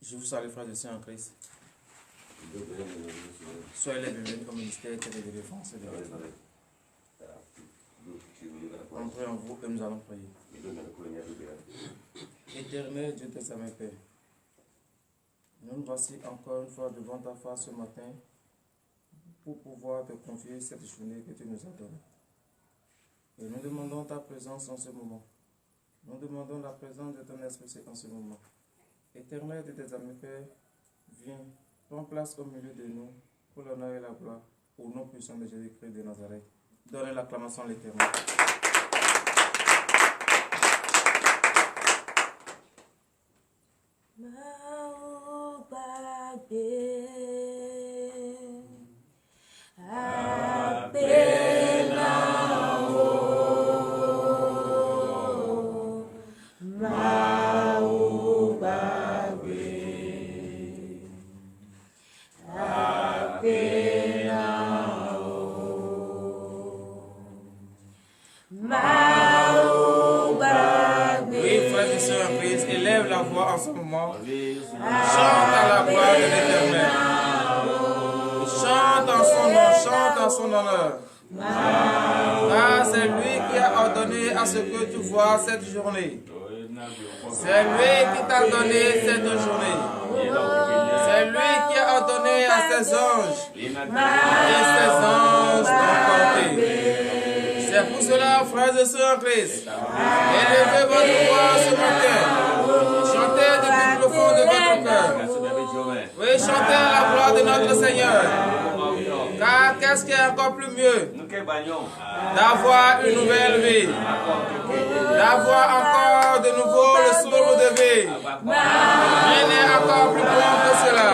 Je vous salue, frères et sœurs en Christ. Soyez les bienvenus au ministère de défense et de réforme. Entrez en vous et nous allons prier. Éternel Dieu des âmes et Père, nous voici encore une fois devant ta face ce matin pour pouvoir te confier cette journée que tu nous as donnée. Et nous demandons ta présence en ce moment. Nous demandons la présence de ton Esprit en ce moment. Éternel de tes amis, Père, viens, prends place au milieu de nous pour l'honneur et la gloire, au nom puissant de Jésus-Christ de Nazareth. Donnez l'acclamation à l'Éternel. Cette journée. C'est lui qui t'a donné cette journée. C'est lui qui a ordonné à ses anges. Et ses anges t'ont porté. C'est pour cela, frères et sœurs en Christ, élevez votre voix ce matin. Chantez depuis le profond de votre cœur. Oui, chantez la gloire de notre Seigneur. Car qu'est-ce qui est encore plus mieux d'avoir une nouvelle vie, d'avoir encore de nouveau le souffle de vie. Rien n'est encore plus bon que cela.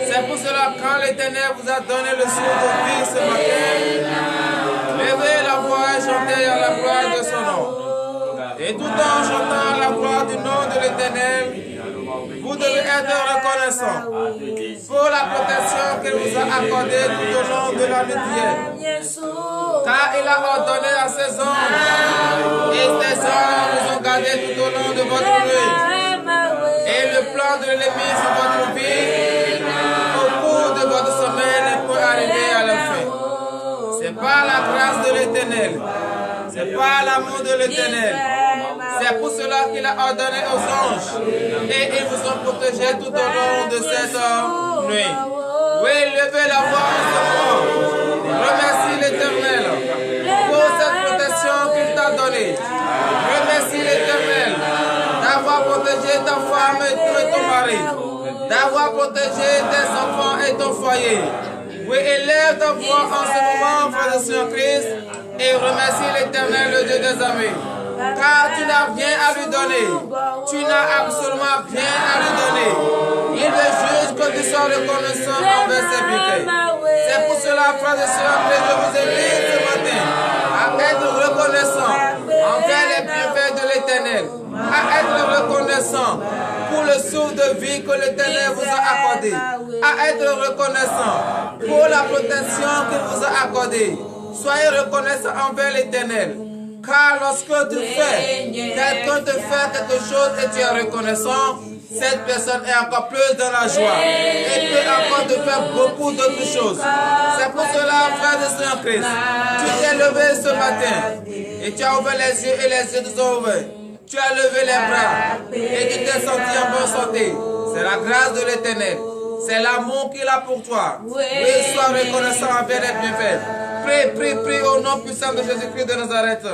C'est pour cela quand l'Éternel vous a donné le souffle de vie ce matin, levez la voix et chantez à la gloire de son nom. Et tout en chantant la gloire du nom de l'Éternel, vous devez être reconnaissant pour la protection qu'il vous a accordée tout au long de la nuit d'hier. Car il a ordonné à ses anges, et ses anges vous ont gardé tout au long de votre nuit. Et le plan de l'ennemi sur votre vie, au cours de votre semaine, peut arriver à la fin. C'est pas la grâce de l'Éternel, c'est pas l'amour de l'Éternel. C'est pour cela qu'il a ordonné aux anges et ils vous ont protégés tout au long de cette nuit. Oui, levez la voix en ce moment. Remercie l'Éternel pour cette protection qu'il t'a donnée. Remercie l'Éternel d'avoir protégé ta femme et ton mari, d'avoir protégé tes enfants et ton foyer. Oui, élève ta voix en ce moment, frère de Seigneur Christ, et remercie l'Éternel, le Dieu des armées. Car tu n'as rien à lui donner. Tu n'as absolument rien à lui donner. Il veut juste que tu sois reconnaissant envers ses bienfaits. C'est pour cela, frères et sœurs, que je vous invite ce matin à être reconnaissant envers les bienfaits de l'Éternel, à être reconnaissant pour le souffle de vie que l'Éternel vous a accordé, à être reconnaissant pour la protection qu'il vous a accordée. Soyez reconnaissant envers l'Éternel. Car lorsque tu fais, quelqu'un te fait quelque chose et tu es reconnaissant, cette personne est encore plus dans la joie et peut encore te faire beaucoup d'autres choses. C'est pour cela, frère de Seigneur Christ, tu t'es levé ce matin et tu as ouvert les yeux et les yeux te sont ouverts. Tu as levé les bras et tu t'es senti en bonne santé. C'est la grâce de l'Éternel. C'est l'amour qu'il a pour toi. Oui, sois reconnaissant envers les bienfaits. Prie au nom puissant de Jésus-Christ de Nazareth.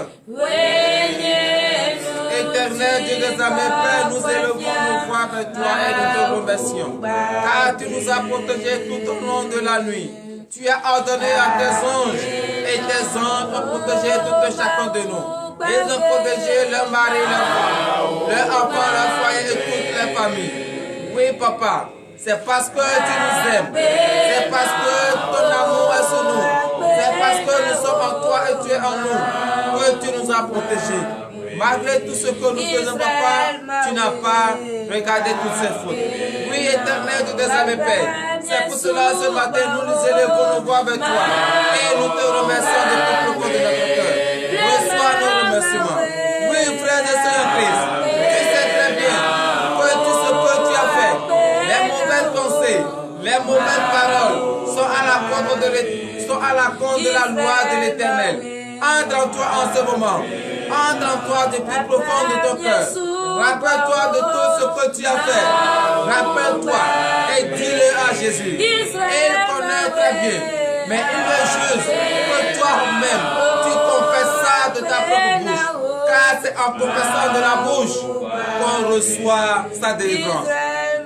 Éternel Dieu des armées, Père, nous élevons nos voix vers toi et nous te remercions. Car tu nous as protégés tout au long de la nuit. Tu as ordonné à tes anges et tes anges ont protégé tout et chacun de nous. Ils ont protégé leur mari, leur femme, leurs enfants, leur foyer et toutes les familles. Oui, papa. C'est parce que tu nous aimes. C'est parce que ton amour est sur nous. C'est parce que nous sommes en toi et tu es en nous que tu nous as protégés. Malgré tout ce que nous faisons, papa, tu n'as pas regardé toutes ces fautes. Oui, éternel, tu les avais fait. C'est pour cela, ce matin, nous nous élevons nos voix vers toi. Et nous te remercions de tout le fond de notre cœur. Reçois nos remerciements. Oui, frères et sœurs en Christ, tu sais très bien que tout ce que tu as fait, Les mauvaises paroles sont à la compte de la loi de l'Éternel. Entre en toi en ce moment. Entre en toi du plus profond de ton cœur. Rappelle-toi de tout ce que tu as fait. Rappelle-toi et dis-le à Jésus. Et il connaît très bien. Mais il veut juste que toi-même, tu confesses ça de ta propre bouche. Car c'est en confessant de la bouche qu'on reçoit sa délivrance.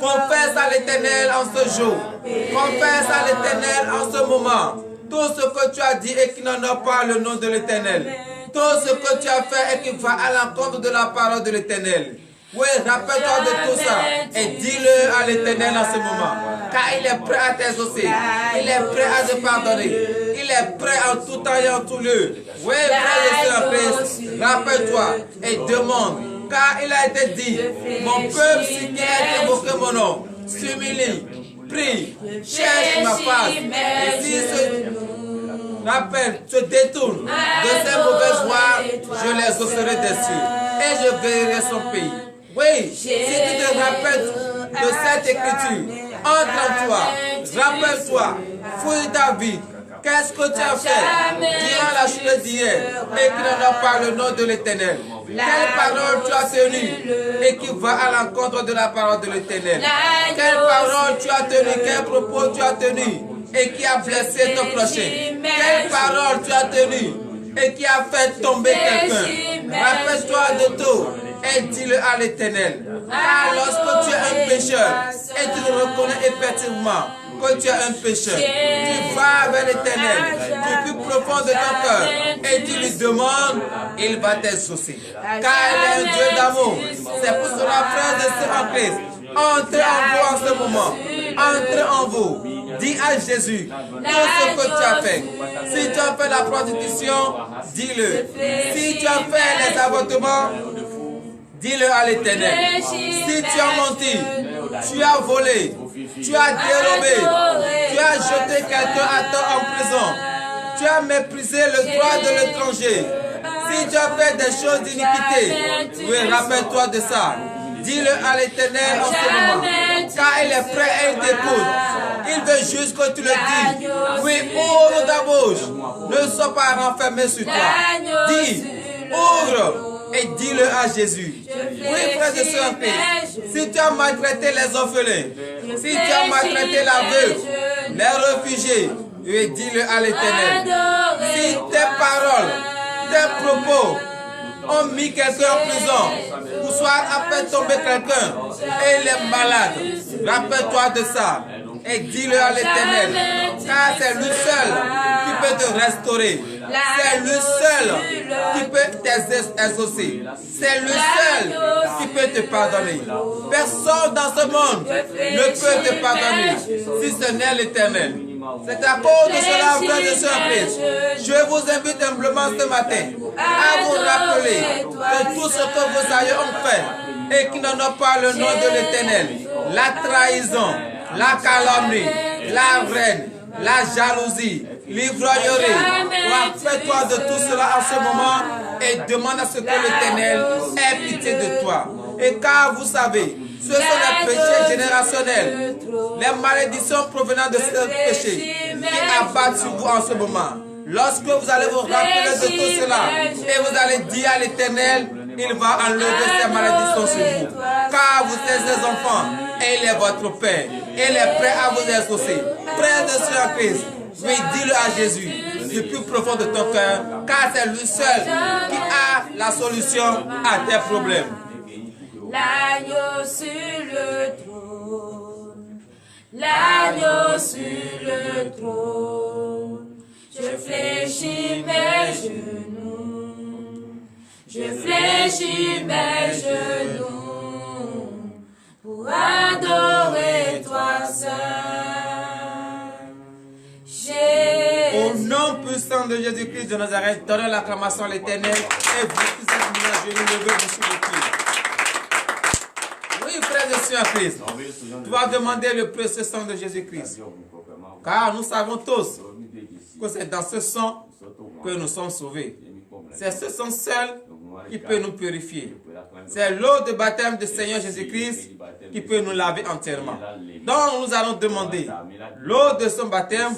Confesse à l'Éternel en ce jour. Confesse à l'Éternel en ce moment. Tout ce que tu as dit et qui n'honore pas le nom de l'Éternel. Tout ce que tu as fait et qui va à l'encontre de la parole de l'Éternel. Oui, rappelle-toi de tout ça et dis-le à l'Éternel en ce moment. Car il est prêt à t'exaucer. Il est prêt à te pardonner. Il est prêt en tout temps et en tout lieu. Oui, frère et sœur Christ, rappelle-toi et demande. Car il a été dit, mon peuple, ce qui a invoqué mon nom, s'humilie, prie, cherche ma face. Et s'il se rappelle, se détourne de ses mauvaises voies, je les exaucerai des cieux et je guérirai son pays. Oui, si tu te rappelles de cette écriture, entre en toi, rappelle-toi, fouille ta vie. Qu'est-ce que tu as fait durant la journée d'hier et qui n'en a pas le nom de l'Éternel? Quelle parole tu as tenue et qui va à l'encontre de la parole de l'Éternel? Quelle parole tu as tenue, quel propos tu as tenu et qui a blessé ton prochain? Quelle parole tu as tenue et qui a fait tomber quelqu'un? Rappelle-toi de tout et dis-le à l'Éternel. Car lorsque tu es un pécheur et tu le reconnais effectivement que tu es un pécheur, tu vas vers l'Éternel du plus profond de ton cœur et tu lui demandes, il va t'exaucer. Car il est un Dieu d'amour. C'est pour cela, frères et sœurs en Christ, entrez en vous en ce moment. Entrez en vous. Dis à Jésus tout ce que tu as fait. Si tu as fait la prostitution, dis-le. Si tu as fait les avortements, dis-le à l'Éternel. Si tu as menti, tu as volé, tu as dérobé, tu as jeté quelqu'un à tort en prison, tu as méprisé le droit de l'étranger, si tu as fait des choses d'iniquité, oui, rappelle-toi de ça. Dis-le à l'Éternel en ce moment, car il est prêt et il t'écoute. Il veut juste que tu le dises. Oui, ouvre ta bouche. Ne sois pas renfermé sur toi. Dis, ouvre. Et dis-le à Jésus. Oui, frères et sœurs, si tu as maltraité les orphelins, si tu as maltraité la veuve, les réfugiés, oui, dis-le à l'Éternel. Si tes paroles, tes propos ont mis quelqu'un en prison, ou soit a fait tomber quelqu'un et il est malade, rappelle-toi de ça. Et dis-le à l'Éternel, car c'est lui seul qui peut te restaurer. C'est lui seul qui peut t'exaucer. C'est lui seul qui peut te pardonner. Personne dans ce monde ne peut te pardonner si ce n'est l'Éternel. C'est à cause de cela, frères et sœurs Christ, je vous invite humblement ce matin à vous rappeler de tout ce que vos aïeux ont fait et qui n'en ont pas le nom de l'Éternel. La trahison, la calomnie, la reine, la jalousie, l'ivrognerie. Rappelle-toi de tout cela en ce moment et demande à ce que l'Éternel ait pitié de toi. Et car vous savez, ce sont les péchés générationnels, les malédictions provenant de ces péchés qui abattent sur vous en ce moment. Lorsque vous allez vous rappeler de tout cela et vous allez dire à l'Éternel, il va enlever ces malédictions sur vous. Car vous êtes ses enfants et il est votre Père. Il est prêt à vous exaucer. Frères et sœurs en Christ, oui, dis-le à Jésus du plus profond de ton cœur, car c'est lui seul qui a la solution à tes problèmes. L'agneau sur le trône, l'agneau sur le trône, je fléchis mes genoux, je fléchis mes genoux, pour adorer toi seul. Au nom puissant de Jésus-Christ de Nazareth, donnez l'acclamation à l'Éternel et vous qui êtes mis à genoux, levez-vous sur le pied. Oui, frères et sœurs en Christ, tu vas demander le précieux sang de Jésus-Christ. Car nous savons tous que c'est dans ce sang que nous sommes sauvés. C'est ce sang seul qui peut nous purifier. C'est l'eau de baptême du Seigneur Jésus-Christ qui peut nous laver entièrement. Donc nous allons demander l'eau de son baptême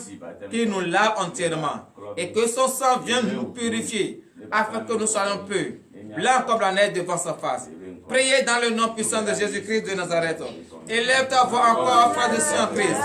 qui nous lave entièrement et que son sang vienne nous purifier afin que nous soyons peu blancs comme la neige devant sa face. Priez dans le nom puissant de Jésus-Christ de Nazareth. Élève ta voix encore, frère de Saint-Christ.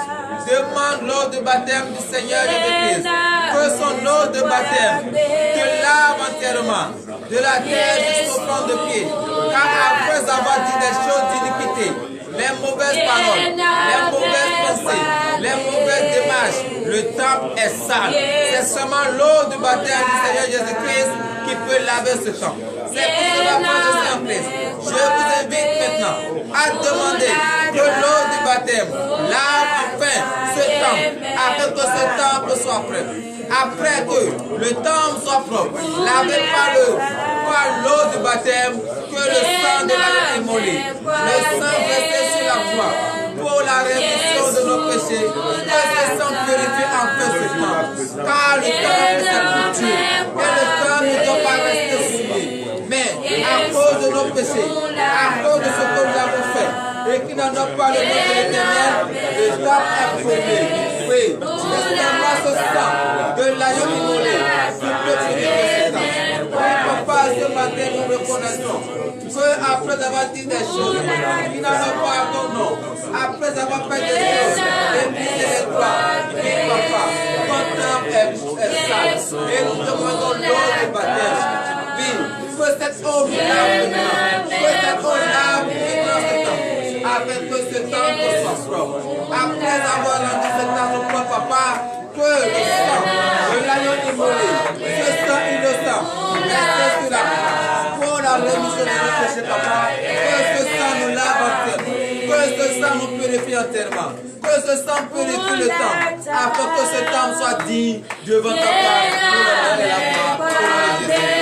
Demande l'eau de baptême du Seigneur Jésus-Christ. Que son eau de baptême te lave entièrement, de la tête jusqu'au fond de pied. Car après avoir dit des choses d'iniquité, les mauvaises paroles, les mauvaises pensées, les mauvaises démarches, le temple est sale. C'est seulement l'eau du baptême du Seigneur Jésus-Christ qui peut laver ce temple. C'est pour cela, frère de Saint-Christ, je vous invite maintenant à demander que l'eau du baptême lave enfin ce temple, afin que ce temple soit prêt. Après que le temple soit propre, lavé par l'eau du baptême, que le sang de l'agneau immolé, le sang versé sur la croix, pour la rémission de nos péchés, que ce sang purifie enfin ce temple. Car le temple est sépulture, et le temple ne doit pas rester souillé. Mais à cause de nos péchés, à cause de ce que nous avons fait, et qui n'en a pas le nom de l'Éternel, le temple est brûlé. Oui, c'est seulement ce sang de l'agneau immolé qui peut purifier ce temple. Oui, papa, ce matin, nous reconnaissons que après avoir dit des choses qui n'en ont pas ton nom, après avoir fait des choses et brisé les doigts, oui, papa, ton temple est sale. Et nous demandons l'eau du baptême. Oui, que cette eau nous lave maintenant, que cette eau lave maintenant ce temple, afin que ce temple soit propre. Après avoir rendu ce temple propre, papa, que le sang de l'agneau immolé, ce sang innocent, reste sur la croix pour la rémission de nos péchés, papa. Que ce sang nous lave entièrement, que ce sang nous purifie entièrement, que ce sang purifie le temple, afin que ce temple soit digne devant ta part pour l'honneur et la gloire pour le Jésus.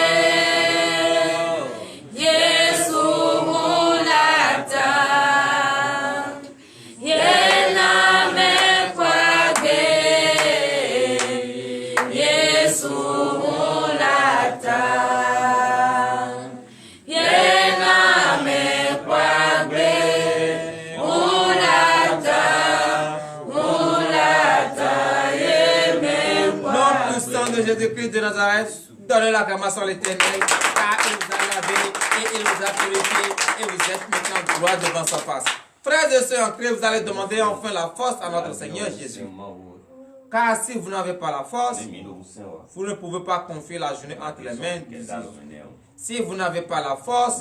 Jésus-Christ de Nazareth, donnez l'acclamation à l'Éternel, car il vous a lavé et il vous a purifié et vous êtes maintenant droit devant sa face. Frères et sœurs en Christ, vous allez demander enfin la force à notre Seigneur Jésus. Car si vous n'avez pas la force, vous ne pouvez pas confier la journée entre les mains de Dieu. Si vous n'avez pas la force,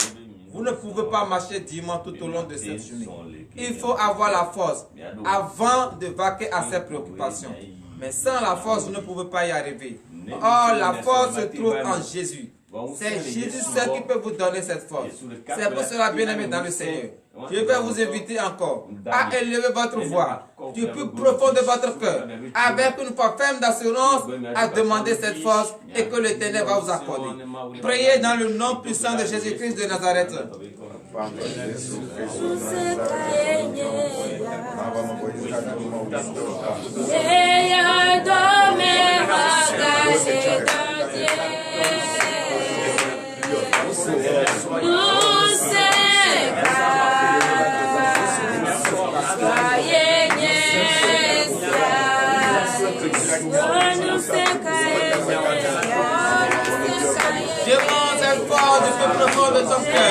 vous ne pouvez pas marcher dimanche tout au long de cette journée. Il faut avoir la force avant de vaquer à ses préoccupations. Mais sans la force, vous ne pouvez pas y arriver. Or, la force se trouve en Jésus. C'est Jésus seul qui peut vous donner cette force. C'est pour cela, bien-aimé dans le Seigneur, je vais vous inviter encore à élever votre voix du plus profond de votre cœur, avec une foi ferme d'assurance, à demander cette force et que l'Éternel va vous accorder. Priez dans le nom puissant de Jésus-Christ de Nazareth. Demande cette force du plus profond de ton cœur.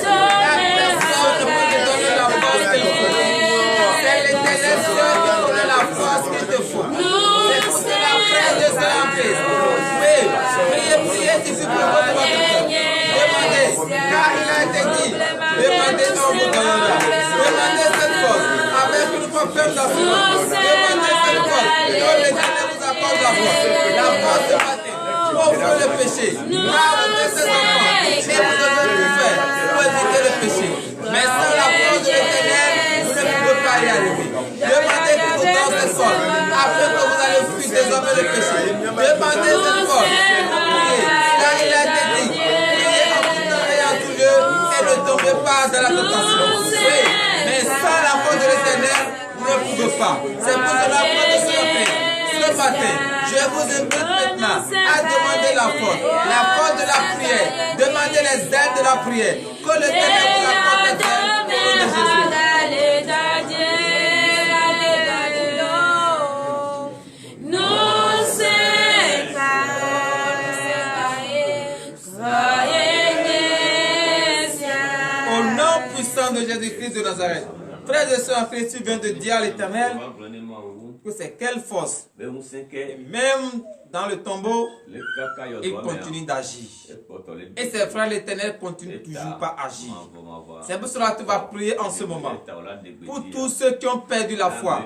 La personne ne peut te donner la force qu'il faut. C'est l'Éternel seul qui donne la force qu'il te faut. C'est pour cela, frère de Saint-Christ. Oui, priez du plus profond de votre cœur. Demandez, car il a été dit, demandez en vous donnera. Demandez cette force avec une foi ferme d'assurance. Demandez cette force que l'Éternel vous accorde la force. La force de matin. Pour le péché, car vous êtes ses enfants et vous devez tout faire pour éviter le péché. Mais sans la force de l'Éternel, vous ne pouvez pas y arriver. Demandez pour vous donne cette force, afin que vous allez fuir désormais le péché. Demandez cette force pour prier, car il a été dit, priez en tout temps et en tout lieu, et ne tombez pas dans la tentation. Oui, mais sans la force de l'Éternel, vous ne pouvez pas. C'est pour cela que ce matin, je vous invite maintenant à demander la force de la prière, demandez les ailes de la prière, que l'Éternel vous accorde les ailes au nom de Jésus. de Jésus-Christ de Nazareth. Frères et sœurs en Christ, tu viens de dire à l'Éternel que c'est quelle force. Et même dans le tombeau, il continue d'agir. Et ses frères, l'Éternel continue toujours pas à agir. C'est pour cela que tu vas prier en ce moment. Pour tous ceux qui ont perdu la foi,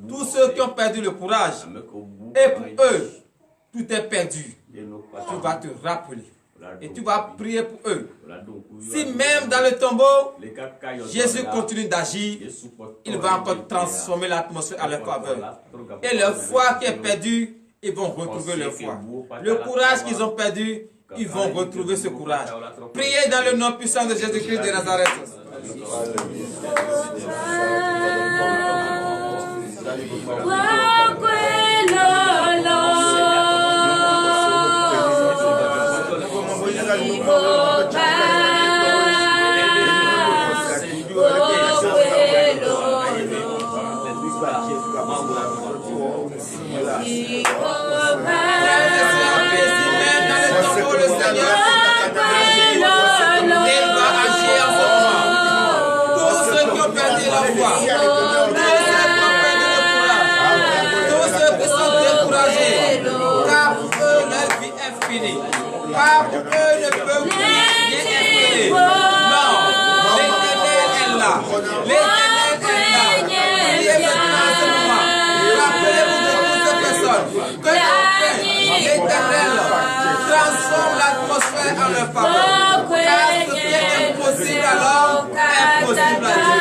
tous ceux qui ont perdu le courage, et pour eux, tout est perdu. Tu vas te rappeler. Et tu vas prier pour eux. Si même dans le tombeau, Jésus continue d'agir, il va encore transformer l'atmosphère à leur faveur. Et leur foi qui est perdue, ils vont retrouver leur foi. Le courage qu'ils ont perdu, ils vont retrouver ce courage. Priez dans le nom puissant de Jésus-Christ de Nazareth. Car eux ne peuvent rien espérer. Non, l'Éternel est là. L'Éternel est là. Priez maintenant en ce moment. Rappelez-vous de toutes ces personnes que l'Éternel transforme l'atmosphère en leur faveur. Car ce qui est impossible à l'homme est possible à Dieu.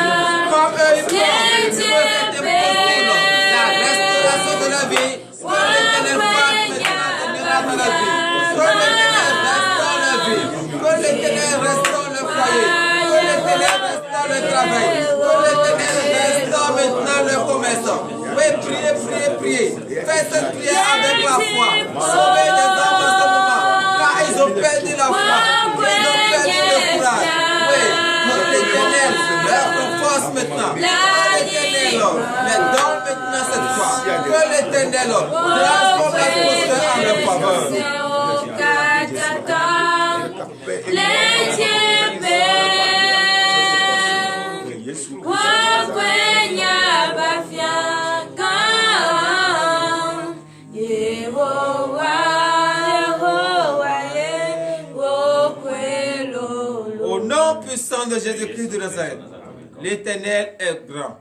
Comme eux, ils pensent que c'est impossible. La restauration de la vie, que l'Éternel fasse maintenant des miracles dans la vie. Que l'Éternel restaure le foyer, que l'Éternel restaure le travail, que l'Éternel restaure maintenant le commerce. Oui, priez, priez, priez. Faites cette prière avec la foi. Sauvez les hommes en ce moment, car ils ont perdu la foi, ils ont perdu le courage. Oui, que l'Éternel leur force maintenant. Que l'Éternel les donne maintenant cette foi. Que l'Éternel transforme l'atmosphère en leur faveur. Au nom puissant de Jésus-Christ de Nazareth, l'Éternel est grand.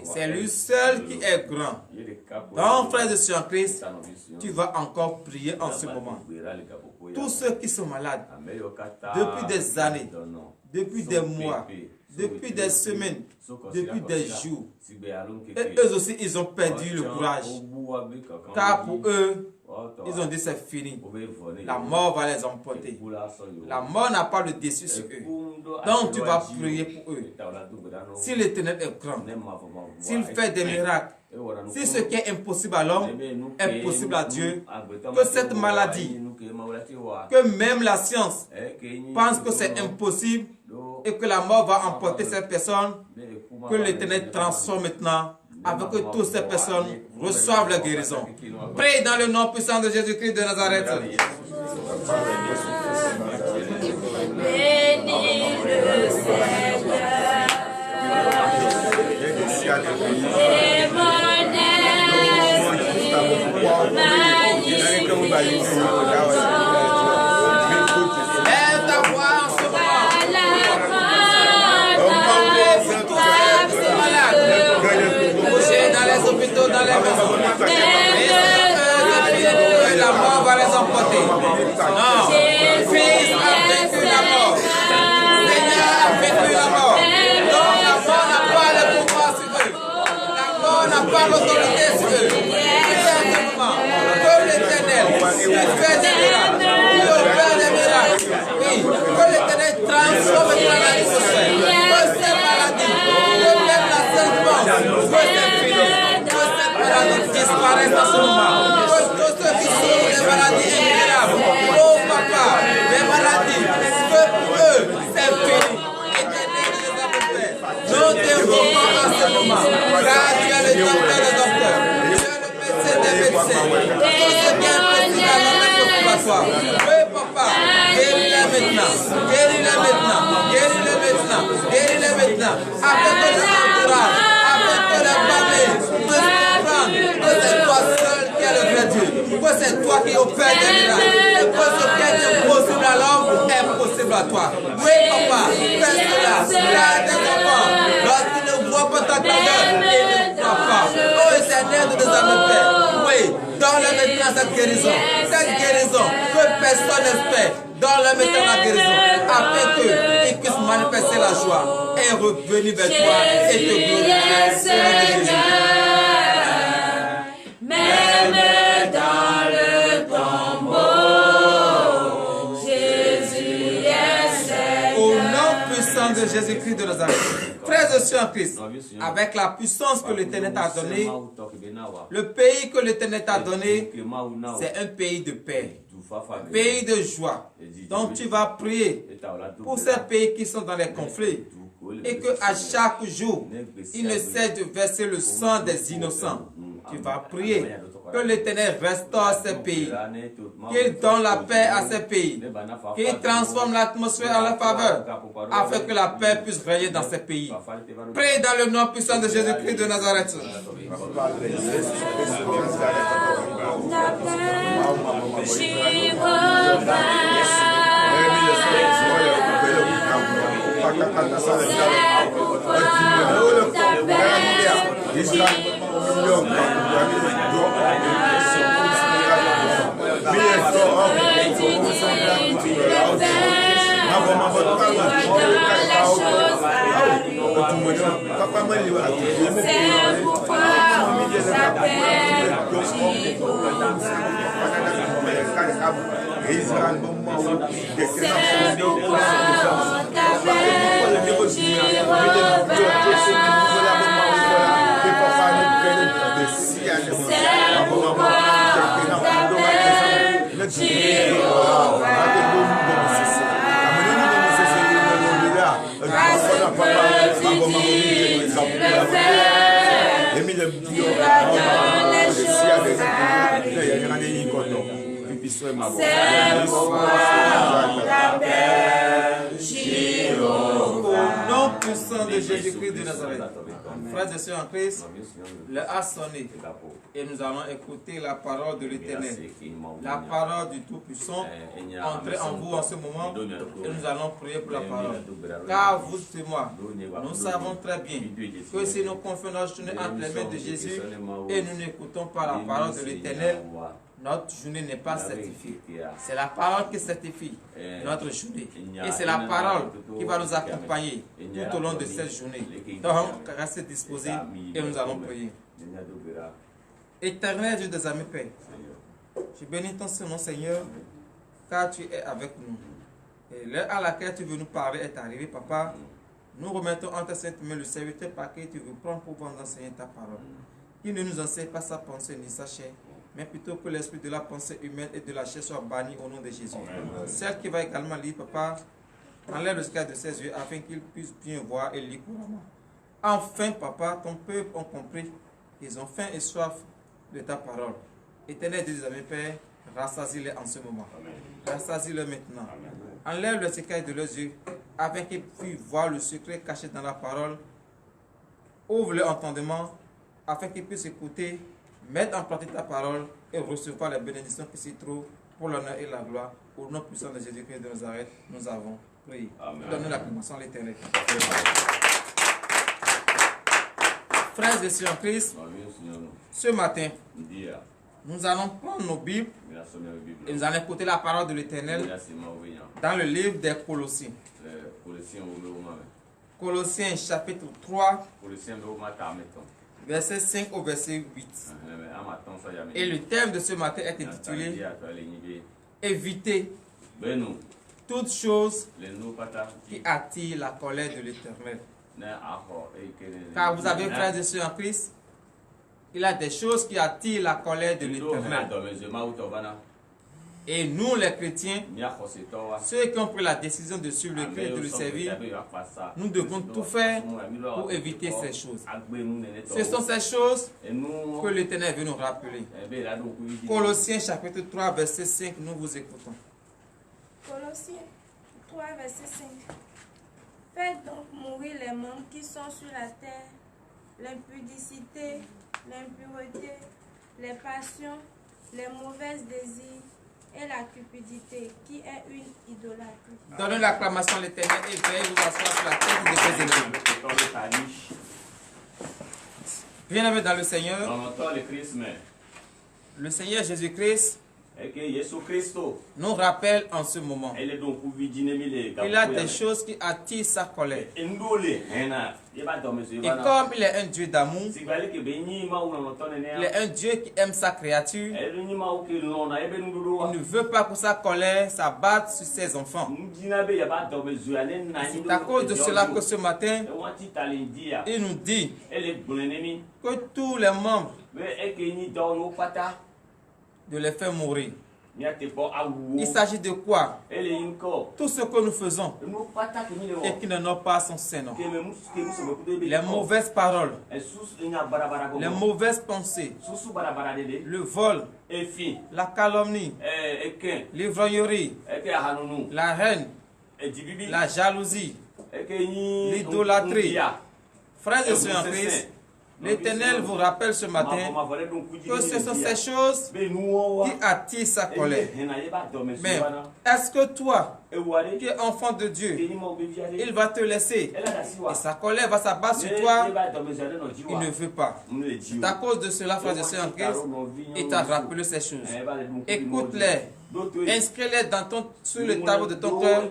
C'est lui seul qui est grand. Donc, frères et sœurs en Christ, tu vas encore prier en ce moment. Tous ceux qui sont malades, depuis des années, depuis des mois, depuis des semaines, depuis des jours, et eux aussi, ils ont perdu le courage. Car pour eux, ils ont dit c'est fini. La mort va les emporter. La mort n'a pas le dessus sur eux. Donc tu vas prier pour eux. Si l'Éternel est grand, s'il fait des miracles, si ce qui est impossible à l'homme est possible à Dieu, que cette maladie, que même la science pense que c'est impossible et que la mort va emporter cette personne, que l'Éternel transforme maintenant, avec que toutes ces personnes reçoivent la guérison. Prie dans le nom puissant de Jésus-Christ de Nazareth. Bénis le Seigneur et mon esprit magnifique son nom. Lève ta voix en ce moment. Dans les hôpitaux, dans les maisons. Et la mort va les emporter. Non. Fils a vaincu la mort. Seigneur a vaincu la mort. Donc la mort n'a pas le pouvoir sur eux. La mort n'a pas l'autorité sur eux. Que l'Éternel fait des miracles. Il opère des miracles. Oui. Que l'Éternel transforme l'atmosphère. Que ces maladies, que même la serpente, que c'est fini. Que cette maladie disparaisse à ce moment. Que tous ceux qui sont des maladies incurables, oh papa, des maladies, que pour eux, c'est fini. Éternel les a fait. Nous t'invoquons à ce moment. Car tu es le docteur des docteurs. Tu es le médecin des médecins. Tout ce qui est possible à l'homme est possible à toi. Oui, papa, guéris-les maintenant. Guéris-les maintenant. Guéris-les maintenant. Guéris-les maintenant. afin que les entourages, afin que les familles puissent comprendre que c'est toi seul qui es le vrai Dieu, que c'est toi qui opères des miracles, et que ce qui est impossible à l'homme est possible à toi. Oui, papa, fais cela. Car tes enfants, lorsqu'ils ne voient pas ta grandeur, ils ne croient pas. Oh, Seigneur de nos âmes, Père, oui, donne-leur maintenant cette guérison que personne n'espère. Donne-leur maintenant la guérison, afin qu'ils puissent manifester la joie et revenir vers toi et te glorifier. Même dans le tombeau, Jésus est Seigneur. Au nom puissant de Jésus-Christ de Nazareth, frères et sœurs en Christ, avec la puissance que l'Éternel t'a donnée, le pays que l'Éternel t'a donné, c'est un pays de paix, un pays de joie. Donc tu vas prier pour ces pays qui sont dans les conflits et qu'à chaque jour, il ne cesse de verser le sang des innocents. Tu vas prier que l'Éternel restaure ces pays, qu'il donne la paix à ces pays, qu'il transforme l'atmosphère en leur faveur, afin que la paix puisse régner dans ces pays. Prie dans le nom puissant de Jésus-Christ de Nazareth. Au nom puissant de Jésus-Christ de Nazareth, frères et sœurs en Christ, l'heure a sonné et nous allons écouter la parole de l'Éternel, la parole du Tout-Puissant. Entrez en vous en ce moment et nous allons prier pour la parole. Car vous et moi, nous savons très bien que si nous confions notre journée entre les mains de Jésus et nous n'écoutons pas la parole de l'Éternel, notre journée n'est pas certifiée. C'est la parole qui certifie notre journée. Et c'est la parole qui va nous accompagner tout au long de cette journée. Donc, restez disposés et nous allons prier. Éternel Dieu des amis Père, je bénis ton Saint-Nom, Seigneur, car tu es avec nous. Et l'heure à laquelle tu veux nous parler est arrivée, Papa. Nous remettons en ta sainte main le serviteur par qui tu veux prendre pour nous enseigner ta parole. Qu'il ne nous enseigne pas sa pensée ni sa chair, mais plutôt que l'esprit de la pensée humaine et de la chair soit banni au nom de Jésus. Celle qui va également lire, Papa, enlève le scar de ses yeux afin qu'il puisse bien voir et lire couramment. Enfin, Papa, ton peuple ont compris. Ils ont faim et soif de ta parole. Éternel Dieu des amis, Père, rassasie-les en ce moment. Rassasie-les maintenant. Enlève le écailles de leurs yeux afin qu'ils puissent voir le secret caché dans la parole. Ouvre leur entendement afin qu'ils puissent écouter, mettre en pratique ta parole et recevoir les bénédictions qui s'y trouvent pour l'honneur et la gloire. Au nom puissant de Jésus-Christ de Nazareth, nous avons prié. Donne-nous la commençant l'Éternel. Frères et sœurs en Christ, ce matin, nous allons prendre nos Bibles et nous allons écouter la parole de l'Éternel dans le livre des Colossiens. Colossiens chapitre 3, verset 5 au verset 8. Et le thème de ce matin est intitulé « Éviter toutes choses qui attirent la colère de l'Éternel ». Car vous avez, frères et sœurs en Christ, il y a des choses qui attirent la colère de l'Éternel. Et nous, les chrétiens, ceux qui ont pris la décision de suivre le Christ et de le servir, nous devons tout faire pour éviter ces choses. Ce sont ces choses que l'Éternel veut nous rappeler. Colossiens chapitre 3, verset 5, nous vous écoutons. Colossiens 3, verset 5. Faites donc mourir les membres qui sont sur la terre, l'impudicité, l'impureté, les passions, les mauvais désirs et la cupidité, qui est une idolâtrie. Donnez l'acclamation à l'Éternel et veuillez vous asseoir sur la tête des vrais ennemis. Bien-aimés dans le Seigneur, le Seigneur Jésus-Christ nous rappelle en ce moment. Il a des choses qui attirent sa colère. Et comme il est un Dieu d'amour, il est un Dieu qui aime sa créature, il ne veut pas que sa colère s'abatte sur ses enfants. C'est à cause de cela que ce matin, il nous dit que tous les membres de les faire mourir. Il s'agit de quoi? Tout ce que nous faisons et qui ne n'a pas son Seigneur. Les mauvaises paroles, les mauvaises pensées, le vol, la calomnie, l'ivrognerie, la haine, la jalousie, l'idolâtrie. Frères et sœurs en Christ, l'Éternel vous rappelle ce matin que ce sont ces choses qui attirent sa colère. Mais est-ce que toi, qui es enfant de Dieu, il va te laisser et sa colère va s'abattre sur toi? Il ne veut pas. C'est à cause de cela, frères et sœurs en Christ, il t'a rappelé ces choses. Écoute-les, inscris-les sur le tableau de ton cœur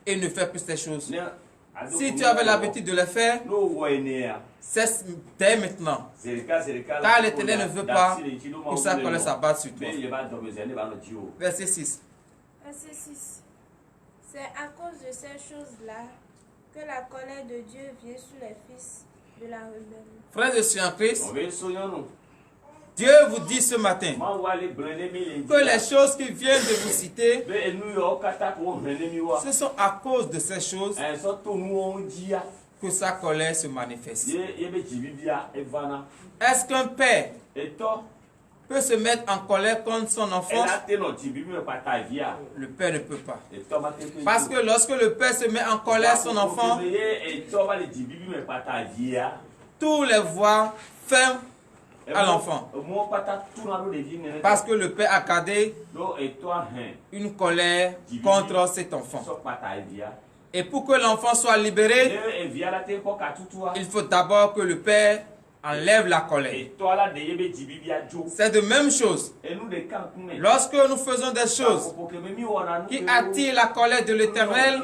et ne fais plus ces choses. Si tu avais l'habitude de le faire, cesse dès maintenant. Car l'Éternel ne veut pas que sa colère s'abatte sur toi. Verset 6. Verset 6. C'est à cause de ces choses-là que la colère de Dieu vient sur les fils de la rébellion. Frères et sœurs en Christ, Dieu vous dit ce matin que les choses qui viennent de vous citer, ce sont à cause de ces choses que sa colère se manifeste. Est-ce qu'un père peut se mettre en colère contre son enfant? Le père ne peut pas. Parce que lorsque le père se met en colère son enfant, tous les voies ferment à l'enfant. Parce que le père a gardé une colère contre cet enfant. Et pour que l'enfant soit libéré, il faut d'abord que le père enlève la colère. C'est de même chose. Lorsque nous faisons des choses qui attirent la colère de l'Éternel,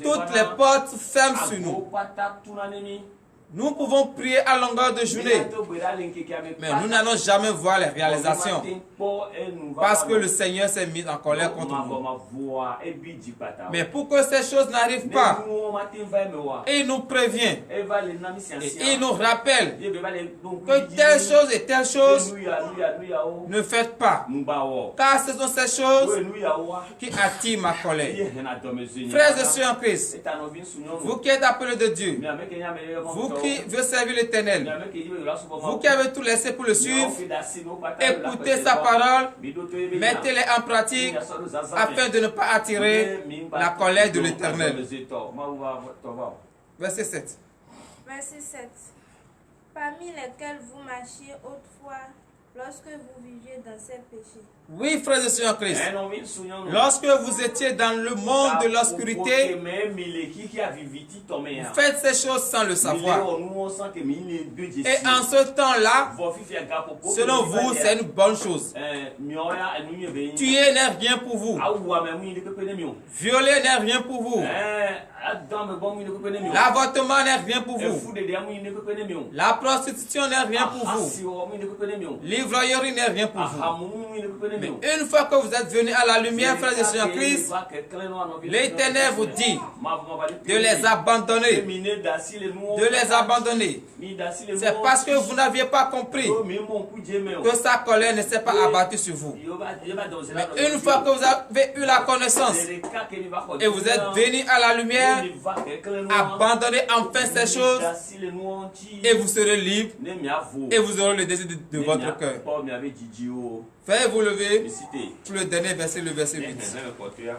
toutes les portes ferment sur nous. Nous pouvons prier à longueur de journée, mais nous n'allons jamais voir les réalisations parce que le Seigneur s'est mis en colère contre nous. Mais pour que ces choses n'arrivent pas, il nous prévient et il nous rappelle que telle chose et telle chose ne faites pas, car ce sont ces choses qui attirent ma colère. Frères et sœurs en Christ, vous qui êtes appelés de Dieu, vous qui veut servir l'Éternel, vous qui avez tout laissé pour le suivre, écoutez sa parole, mettez-les en pratique afin de ne pas attirer la colère de l'Éternel. Verset 7. Verset 7. Parmi lesquels vous marchiez autrefois lorsque vous viviez dans ces péchés. Oui, frères et sœurs en Christ, lorsque vous étiez dans le monde de l'obscurité, faites ces choses sans le savoir. Et en ce temps-là, selon vous, c'est une bonne chose. Tuer n'est rien pour vous. Violer n'est rien pour vous. L'avortement n'est rien pour vous. La prostitution n'est rien pour vous. L'ivrognerie n'est rien pour vous. Mais une fois que vous êtes venus à la lumière, frères et sœurs en Christ, l'Éternel vous dit de les abandonner. De les abandonner. C'est parce que vous n'aviez pas compris que sa colère ne s'est pas abattue sur vous. Mais une fois que vous avez eu la connaissance et vous êtes venus à la lumière, abandonnez enfin ces choses et vous serez libre et vous aurez le désir de votre cœur. Faites vous lever pour le dernier verset, le verset 8. Verset 8.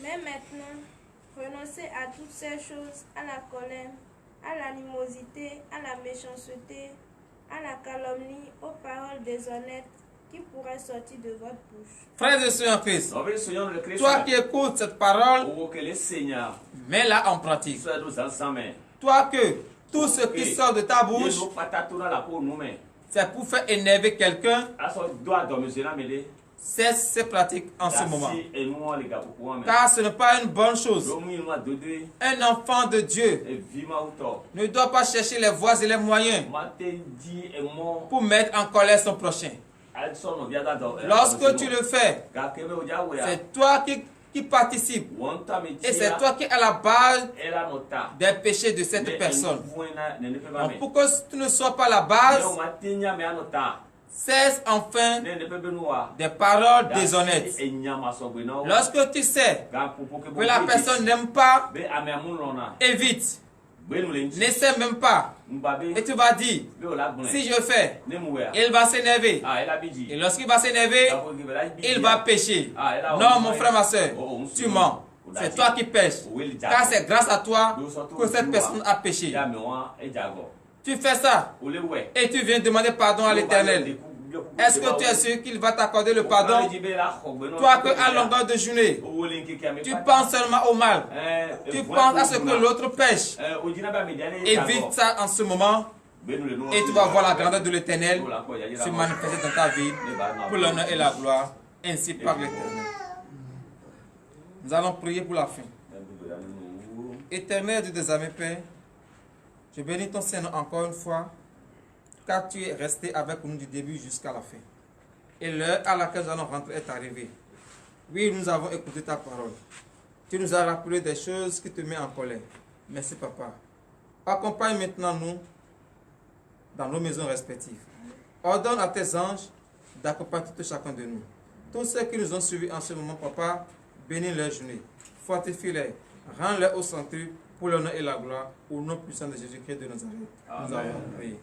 Mais maintenant, Renoncez à toutes ces choses, à la colère, à l'animosité, à la méchanceté, à la calomnie, aux paroles déshonnêtes qui pourraient sortir de votre bouche. Frères et sœurs en Christ, toi qui écoutes cette parole, mets-la en pratique. Toi que tout ce qui sort de ta bouche, c'est pour faire énerver quelqu'un, cesse ces pratiques en ce moment. Car ce n'est pas une bonne chose. Un enfant de Dieu ne doit pas chercher les voies et les moyens pour mettre en colère son prochain. Lorsque tu le fais, c'est toi qui participes. Et c'est toi qui es à la base des péchés de cette personne. Donc, pour que tu ne sois pas la base, cesse enfin des paroles déshonnêtes. Lorsque tu sais que la personne n'aime pas, évite. N'essaie même pas. Et tu vas dire, si je fais, il va s'énerver. Et lorsqu'il va s'énerver, il va pécher. Non, mon frère, ma soeur, tu mens. C'est toi qui pêches. Car c'est grâce à toi que cette personne a péché. Tu fais ça et tu viens demander pardon à l'Éternel. Est-ce que tu es sûr qu'il va t'accorder le pardon? Toi que à longueur de journée, tu penses seulement au mal. Tu penses à ce que l'autre pêche. Évite ça en ce moment et tu vas voir la grandeur de l'Éternel se manifester dans ta vie pour l'honneur et la gloire, ainsi par l'Éternel. Nous allons prier pour la fin. Éternel Dieu des armées, Père, je bénis ton Seigneur encore une fois, car tu es resté avec nous du début jusqu'à la fin. Et l'heure à laquelle nous allons rentrer est arrivée. Oui, nous avons écouté ta parole. Tu nous as rappelé des choses qui te mettent en colère. Merci, Papa. Accompagne maintenant nous dans nos maisons respectives. Ordonne à tes anges d'accompagner tout chacun de nous. Tous ceux qui nous ont suivis en ce moment, Papa, bénis leur journée. Fortifie-les. Rends-les au centre pour l'honneur et la gloire, au nom puissant de Jésus-Christ de Nazareth. Nous avons prié.